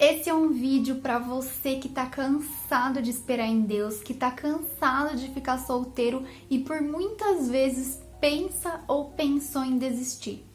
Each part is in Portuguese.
Esse é um vídeo para você que tá cansado de esperar em Deus, que tá cansado de ficar solteiro e por muitas vezes pensa ou pensou em desistir.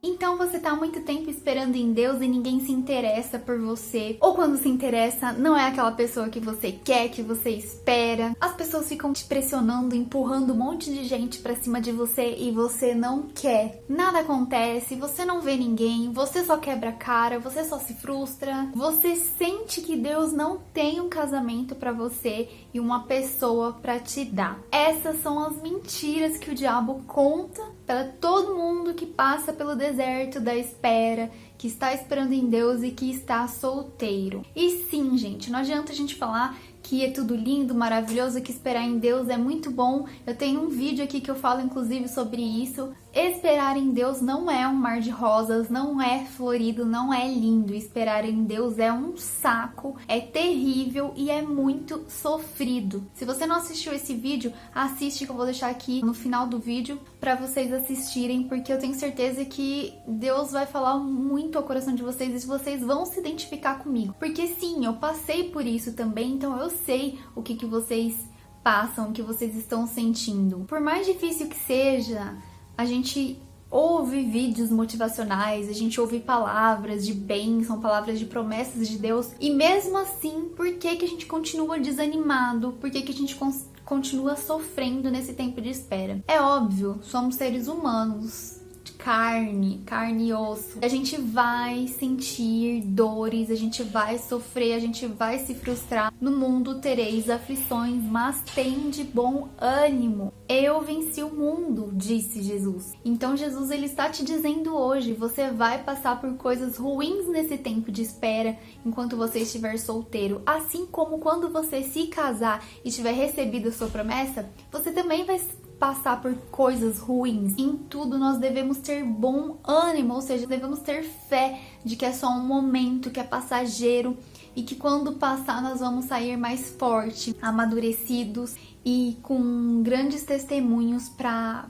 Então você tá há muito tempo esperando em Deus e ninguém se interessa por você. Ou quando se interessa, não é aquela pessoa que você quer, que você espera. As pessoas ficam te pressionando, empurrando um monte de gente pra cima de você e você não quer. Nada acontece, você não vê ninguém, você só quebra a cara, você só se frustra. Você sente que Deus não tem um casamento pra você e uma pessoa pra te dar. Essas são as mentiras que o diabo conta para todo mundo que passa pelo deserto da espera, que está esperando em Deus e que está solteiro. E sim, gente, não adianta a gente falar que é tudo lindo, maravilhoso, que esperar em Deus é muito bom. Eu tenho um vídeo aqui que eu falo inclusive sobre isso. Esperar em Deus não é um mar de rosas, não é florido, não é lindo. Esperar em Deus é um saco, é terrível e é muito sofrido. Se você não assistiu esse vídeo, assiste que eu vou deixar aqui no final do vídeo para vocês assistirem, porque eu tenho certeza que Deus vai falar muito ao coração de vocês e vocês vão se identificar comigo. Porque sim, eu passei por isso também, então eu sei o que vocês passam, o que vocês estão sentindo. Por mais difícil que seja, a gente ouve vídeos motivacionais, a gente ouve palavras de bênção, palavras de promessas de Deus, e mesmo assim, por que a gente continua desanimado? Por que a gente continua sofrendo nesse tempo de espera? É óbvio, somos seres humanos, carne e osso. A gente vai sentir dores, a gente vai sofrer, a gente vai se frustrar. No mundo tereis aflições, mas tem de bom ânimo. Eu venci o mundo, disse Jesus. Então Jesus, ele está te dizendo hoje, você vai passar por coisas ruins nesse tempo de espera enquanto você estiver solteiro. Assim como quando você se casar e tiver recebido a sua promessa, você também vai passar por coisas ruins. Em tudo nós devemos ter bom ânimo, ou seja, devemos ter fé de que é só um momento, que é passageiro e que quando passar nós vamos sair mais forte, amadurecidos e com grandes testemunhos para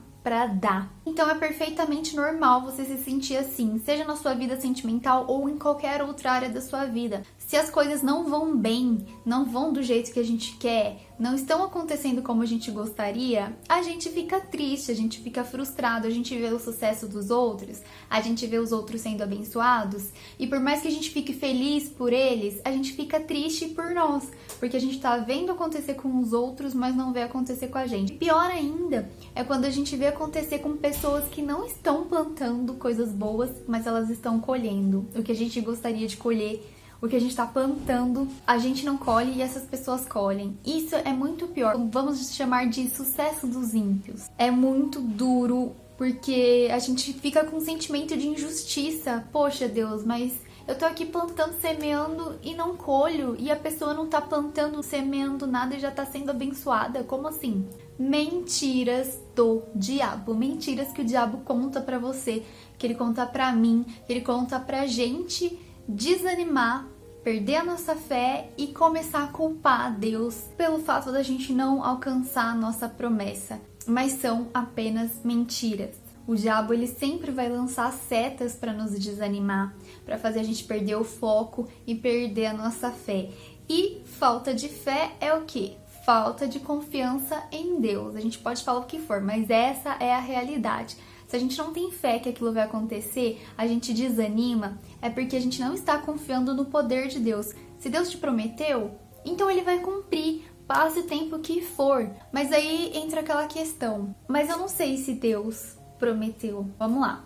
dar. Então é perfeitamente normal você se sentir assim, seja na sua vida sentimental ou em qualquer outra área da sua vida. Se as coisas não vão bem, não vão do jeito que a gente quer, não estão acontecendo como a gente gostaria, a gente fica triste, a gente fica frustrado, a gente vê o sucesso dos outros, a gente vê os outros sendo abençoados, e por mais que a gente fique feliz por eles, a gente fica triste por nós, porque a gente tá vendo acontecer com os outros, mas não vê acontecer com a gente. Pior ainda é quando a gente vê acontecer com pessoas que não estão plantando coisas boas, mas elas estão colhendo o que a gente gostaria de colher. O que a gente está plantando, a gente não colhe e essas pessoas colhem. Isso é muito pior. Vamos chamar de sucesso dos ímpios. É muito duro porque a gente fica com um sentimento de injustiça. Poxa, Deus, mas eu tô aqui plantando, semeando e não colho. E a pessoa não tá plantando, semeando nada e já tá sendo abençoada. Como assim? Mentiras do diabo. Mentiras que o diabo conta pra você, que ele conta pra mim, que ele conta pra gente desanimar, perder a nossa fé e começar a culpar a Deus pelo fato da gente não alcançar a nossa promessa. Mas são apenas mentiras. O diabo, ele sempre vai lançar setas para nos desanimar, para fazer a gente perder o foco e perder a nossa fé. E falta de fé é o quê? Falta de confiança em Deus. A gente pode falar o que for, mas essa é a realidade. Se a gente não tem fé que aquilo vai acontecer, a gente desanima, é porque a gente não está confiando no poder de Deus. Se Deus te prometeu, então ele vai cumprir, passe o tempo que for. Mas aí entra aquela questão, mas eu não sei se Deus prometeu. Vamos lá.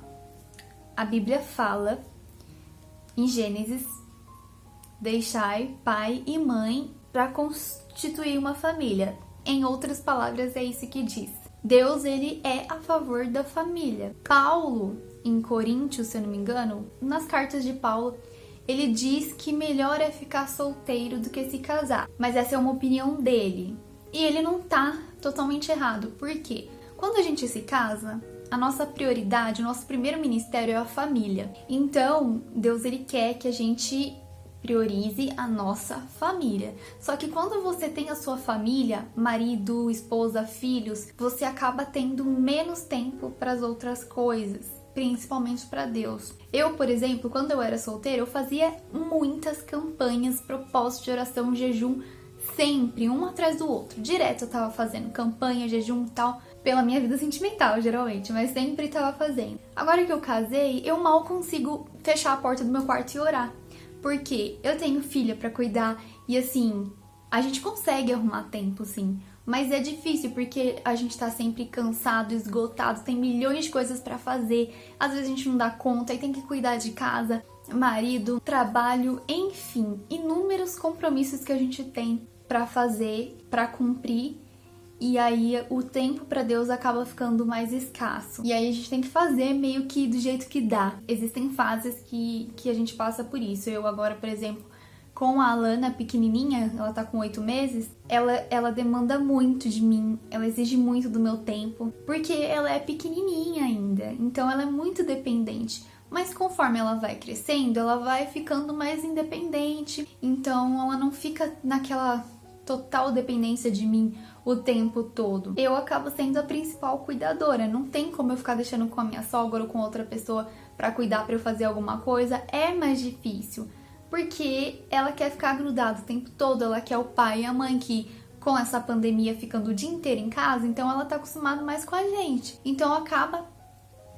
A Bíblia fala em Gênesis: deixai pai e mãe para constituir uma família. Em outras palavras, é isso que diz. Deus, ele é a favor da família. Paulo, em Coríntios, se eu não me engano, nas cartas de Paulo, ele diz que melhor é ficar solteiro do que se casar. Mas essa é uma opinião dele. E ele não tá totalmente errado. Por quê? Quando a gente se casa, a nossa prioridade, o nosso primeiro ministério é a família. Então, Deus, ele quer que a gente priorize a nossa família. Só que quando você tem a sua família, marido, esposa, filhos, você acaba tendo menos tempo para as outras coisas. principalmente para Deus. Eu, por exemplo, quando eu era solteira, eu fazia muitas campanhas, propósitos de oração, jejum, sempre, um atrás do outro. Direto eu tava fazendo campanha, jejum e tal, pela minha vida sentimental, geralmente, mas sempre tava fazendo. Agora que eu casei, eu mal consigo fechar a porta do meu quarto e orar. Porque eu tenho filha pra cuidar e assim, a gente consegue arrumar tempo, sim. Mas é difícil porque a gente tá sempre cansado, esgotado, tem milhões de coisas pra fazer. Às vezes a gente não dá conta e tem que cuidar de casa, marido, trabalho, enfim, inúmeros compromissos que a gente tem pra fazer, pra cumprir. E aí o tempo pra Deus acaba ficando mais escasso. E aí a gente tem que fazer meio que do jeito que dá. Existem fases que a gente passa por isso. Eu agora, por exemplo, com a Alana pequenininha, ela tá com 8 meses, ela demanda muito de mim, ela exige muito do meu tempo, porque ela é pequenininha ainda, então ela é muito dependente. Mas conforme ela vai crescendo, ela vai ficando mais independente, então ela não fica naquela total dependência de mim o tempo todo. Eu acabo sendo a principal cuidadora, não tem como eu ficar deixando com a minha sogra ou com outra pessoa pra cuidar, pra eu fazer alguma coisa, é mais difícil. Porque ela quer ficar grudada o tempo todo, ela quer o pai e a mãe que, com essa pandemia, ficando o dia inteiro em casa, então ela tá acostumada mais com a gente. Então acaba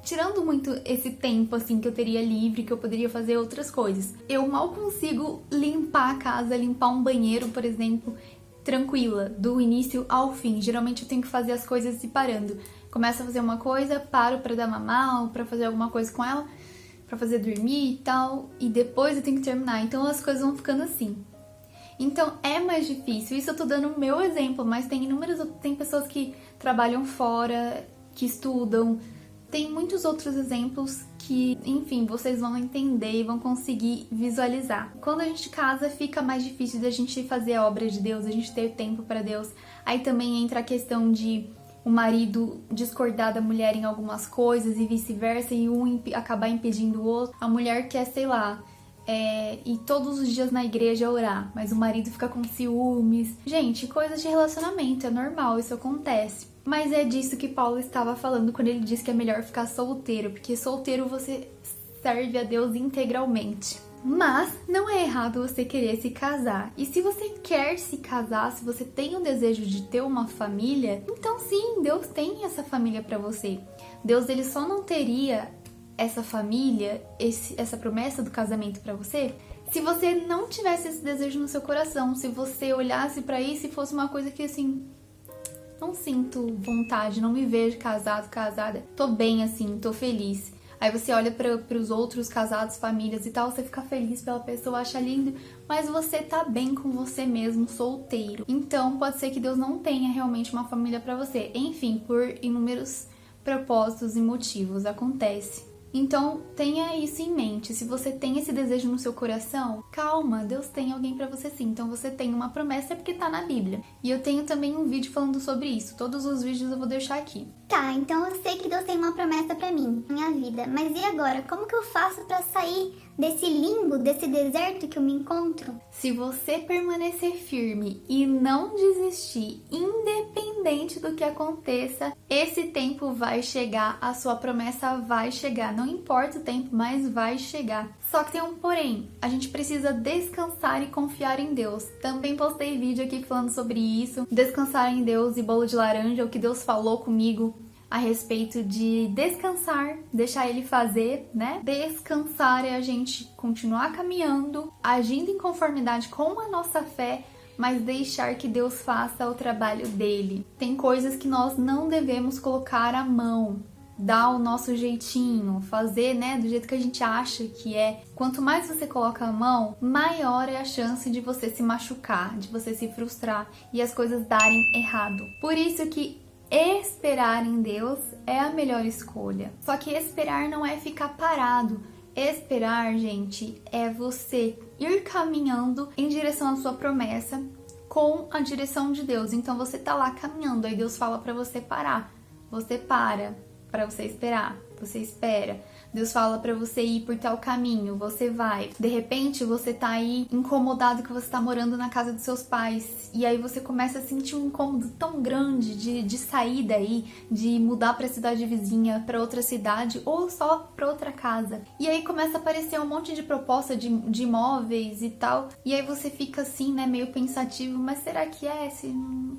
tirando muito esse tempo, assim, que eu teria livre, que eu poderia fazer outras coisas. Eu mal consigo limpar a casa, limpar um banheiro, por exemplo, tranquila, do início ao fim. Geralmente eu tenho que fazer as coisas separando. Começo a fazer uma coisa, paro pra dar mamar ou pra fazer alguma coisa com ela, pra fazer dormir e tal, e depois eu tenho que terminar. Então as coisas vão ficando assim. Então é mais difícil. Isso eu tô dando o meu exemplo, mas tem pessoas que trabalham fora, que estudam. Tem muitos outros exemplos que, enfim, vocês vão entender e vão conseguir visualizar. Quando a gente casa, fica mais difícil da gente fazer a obra de Deus, a gente ter tempo pra Deus. Aí também entra a questão de o marido discordar da mulher em algumas coisas e vice-versa, e um acabar impedindo o outro. A mulher quer, sei lá, ir todos os dias na igreja orar, mas o marido fica com ciúmes. Gente, coisas de relacionamento, é normal, isso acontece. Mas é disso que Paulo estava falando quando ele disse que é melhor ficar solteiro, porque solteiro você serve a Deus integralmente. Mas não é errado você querer se casar. E se você quer se casar, se você tem o desejo de ter uma família, então sim, Deus tem essa família para você. Deus, ele só não teria essa família, essa promessa do casamento para você, se você não tivesse esse desejo no seu coração, se você olhasse para isso e fosse uma coisa que assim, não sinto vontade, não me vejo casado, casada, tô bem assim, tô feliz. Aí você olha para os outros casados, famílias e tal, você fica feliz pela pessoa, acha lindo, mas você tá bem com você mesmo, solteiro. Então pode ser que Deus não tenha realmente uma família para você. Enfim, por inúmeros propósitos e motivos, acontece. Então tenha isso em mente. Se você tem esse desejo no seu coração, calma, Deus tem alguém pra você sim. Então você tem uma promessa porque tá na Bíblia. E eu tenho também um vídeo falando sobre isso. Todos os vídeos eu vou deixar aqui. Tá, então eu sei que Deus tem uma promessa pra mim, na minha vida. Mas e agora? Como que eu faço pra sair desse limbo, desse deserto que eu me encontro? Se você permanecer firme e não desistir, independente do que aconteça, esse tempo vai chegar, a sua promessa vai chegar. Não importa o tempo, mas vai chegar. Só que tem um porém, a gente precisa descansar e confiar em Deus. Também postei vídeo aqui falando sobre isso, descansar em Deus e bolo de laranja, o que Deus falou comigo a respeito de descansar, deixar Ele fazer, né? Descansar é a gente continuar caminhando, agindo em conformidade com a nossa fé, mas deixar que Deus faça o trabalho dele. Tem coisas que nós não devemos colocar a mão, dar o nosso jeitinho, fazer, né, do jeito que a gente acha que é. Quanto mais você coloca a mão, maior é a chance de você se machucar, de você se frustrar e as coisas darem errado. Por isso que esperar em Deus é a melhor escolha. Só que esperar não é ficar parado. Esperar, gente, é você ir caminhando em direção à sua promessa com a direção de Deus. Então você tá lá caminhando, aí Deus fala pra você parar. Você para você esperar, você espera. Deus fala pra você ir por tal caminho, você vai. De repente, você tá aí incomodado que você tá morando na casa dos seus pais. E aí você começa a sentir um incômodo tão grande de sair daí, de mudar pra cidade vizinha, pra outra cidade ou só pra outra casa. E aí começa a aparecer um monte de proposta de imóveis e tal. E aí você fica assim, né, meio pensativo, mas será que é?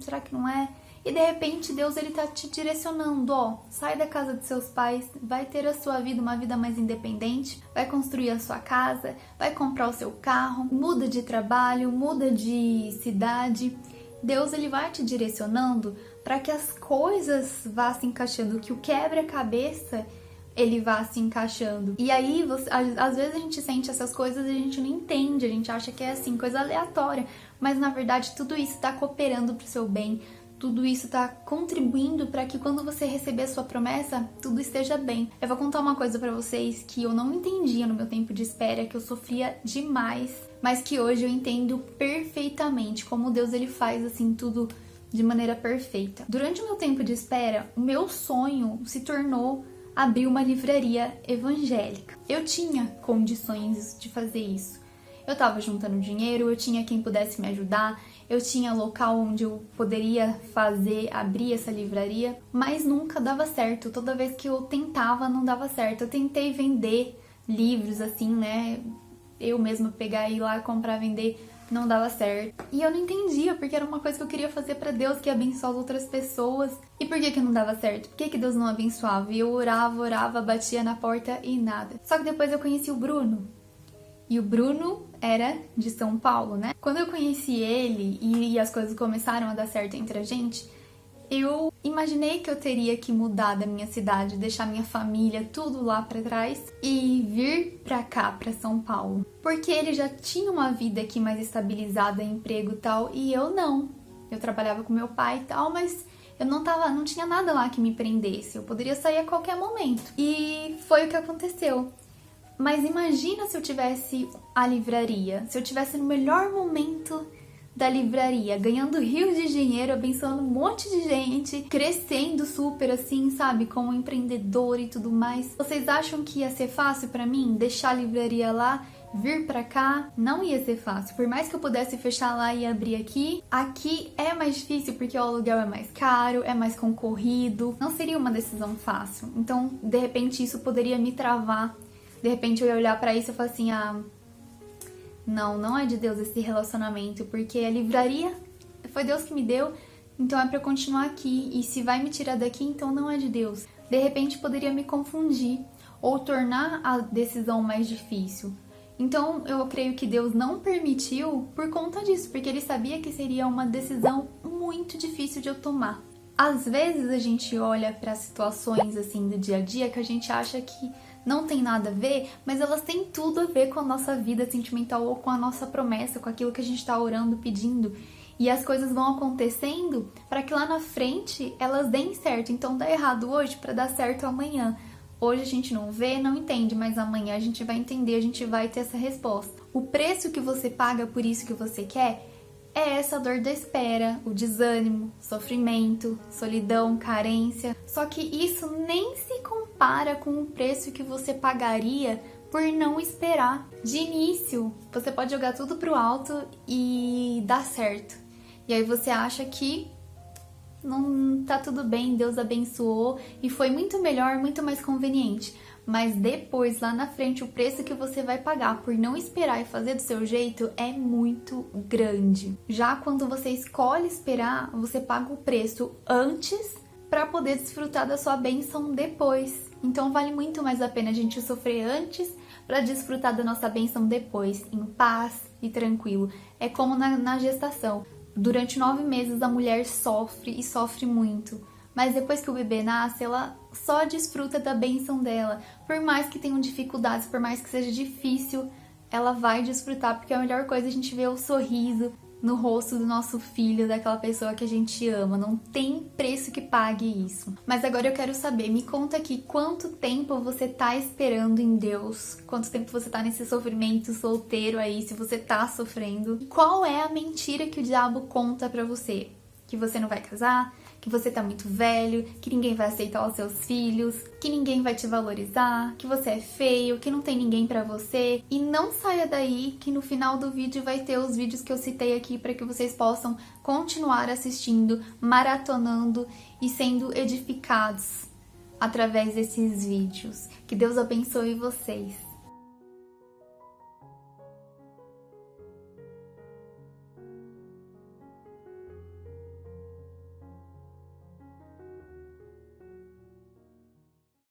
Será que não é? E de repente Deus ele tá te direcionando, ó, sai da casa dos seus pais, vai ter a sua vida, uma vida mais independente, vai construir a sua casa, vai comprar o seu carro, muda de trabalho, muda de cidade. Deus ele vai te direcionando para que as coisas vá se encaixando, que o quebra-cabeça ele vá se encaixando. E aí, às vezes a gente sente essas coisas e a gente não entende, a gente acha que é assim, coisa aleatória, mas na verdade tudo isso tá cooperando pro seu bem. Tudo isso tá contribuindo para que quando você receber a sua promessa, tudo esteja bem. Eu vou contar uma coisa para vocês que eu não entendia no meu tempo de espera, que eu sofria demais, mas que hoje eu entendo perfeitamente como Deus ele faz assim tudo de maneira perfeita. Durante o meu tempo de espera, o meu sonho se tornou abrir uma livraria evangélica. Eu tinha condições de fazer isso. Eu tava juntando dinheiro, eu tinha quem pudesse me ajudar, eu tinha local onde eu poderia abrir essa livraria, mas nunca dava certo. Toda vez que eu tentava, não dava certo. Eu tentei vender livros assim, né? Eu mesma pegar e ir lá comprar, vender, não dava certo. E eu não entendia, porque era uma coisa que eu queria fazer pra Deus, que ia abençoar as outras pessoas. E por que não dava certo? Por que Deus não abençoava? E eu orava, batia na porta e nada. Só que depois eu conheci o Bruno. E o Bruno era de São Paulo, né? Quando eu conheci ele e as coisas começaram a dar certo entre a gente, eu imaginei que eu teria que mudar da minha cidade, deixar minha família, tudo lá pra trás e vir pra cá, pra São Paulo. Porque ele já tinha uma vida aqui mais estabilizada, emprego e tal, e eu não. Eu trabalhava com meu pai e tal, mas eu não tinha nada lá que me prendesse. Eu poderia sair a qualquer momento. E foi o que aconteceu. Mas imagina se eu tivesse a livraria, se eu tivesse no melhor momento da livraria, ganhando rios de dinheiro, abençoando um monte de gente, crescendo super assim, sabe, como empreendedor e tudo mais. Vocês acham que ia ser fácil pra mim deixar a livraria lá, vir pra cá? Não ia ser fácil. Por mais que eu pudesse fechar lá e abrir aqui é mais difícil porque o aluguel é mais caro, é mais concorrido. Não seria uma decisão fácil. Então, de repente, isso poderia me travar. De repente eu ia olhar pra isso e falar assim, não é de Deus esse relacionamento, porque a livraria foi Deus que me deu, então é pra eu continuar aqui, e se vai me tirar daqui, então não é de Deus. De repente poderia me confundir, ou tornar a decisão mais difícil. Então eu creio que Deus não permitiu por conta disso, porque Ele sabia que seria uma decisão muito difícil de eu tomar. Às vezes a gente olha pra situações assim do dia a dia que a gente acha que não tem nada a ver, mas elas têm tudo a ver com a nossa vida sentimental ou com a nossa promessa, com aquilo que a gente tá orando, pedindo. E as coisas vão acontecendo para que lá na frente elas deem certo. Então dá errado hoje para dar certo amanhã. Hoje a gente não vê, não entende, mas amanhã a gente vai entender, a gente vai ter essa resposta. O preço que você paga por isso que você quer é essa dor da espera, o desânimo, sofrimento, solidão, carência. Só que isso nem se compara com o preço que você pagaria por não esperar. De início, você pode jogar tudo pro alto e dar certo. E aí você acha que não tá tudo bem, Deus abençoou e foi muito melhor, muito mais conveniente. Mas depois, lá na frente, o preço que você vai pagar por não esperar e fazer do seu jeito é muito grande. Já quando você escolhe esperar, você paga o preço antes para poder desfrutar da sua bênção depois. Então vale muito mais a pena a gente sofrer antes para desfrutar da nossa bênção depois, em paz e tranquilo. É como na gestação. Durante 9 meses a mulher sofre e sofre muito. Mas depois que o bebê nasce, ela só desfruta da bênção dela. Por mais que tenham dificuldades, por mais que seja difícil, ela vai desfrutar, porque a melhor coisa é a gente ver o sorriso no rosto do nosso filho, daquela pessoa que a gente ama. Não tem preço que pague isso. Mas agora eu quero saber, me conta aqui quanto tempo você tá esperando em Deus, quanto tempo você tá nesse sofrimento solteiro aí, se você tá sofrendo. Qual é a mentira que o diabo conta pra você? Que você não vai casar? que você tá muito velho, que ninguém vai aceitar os seus filhos, que ninguém vai te valorizar, que você é feio, que não tem ninguém pra você. E não saia daí, que no final do vídeo vai ter os vídeos que eu citei aqui para que vocês possam continuar assistindo, maratonando e sendo edificados através desses vídeos. Que Deus abençoe vocês.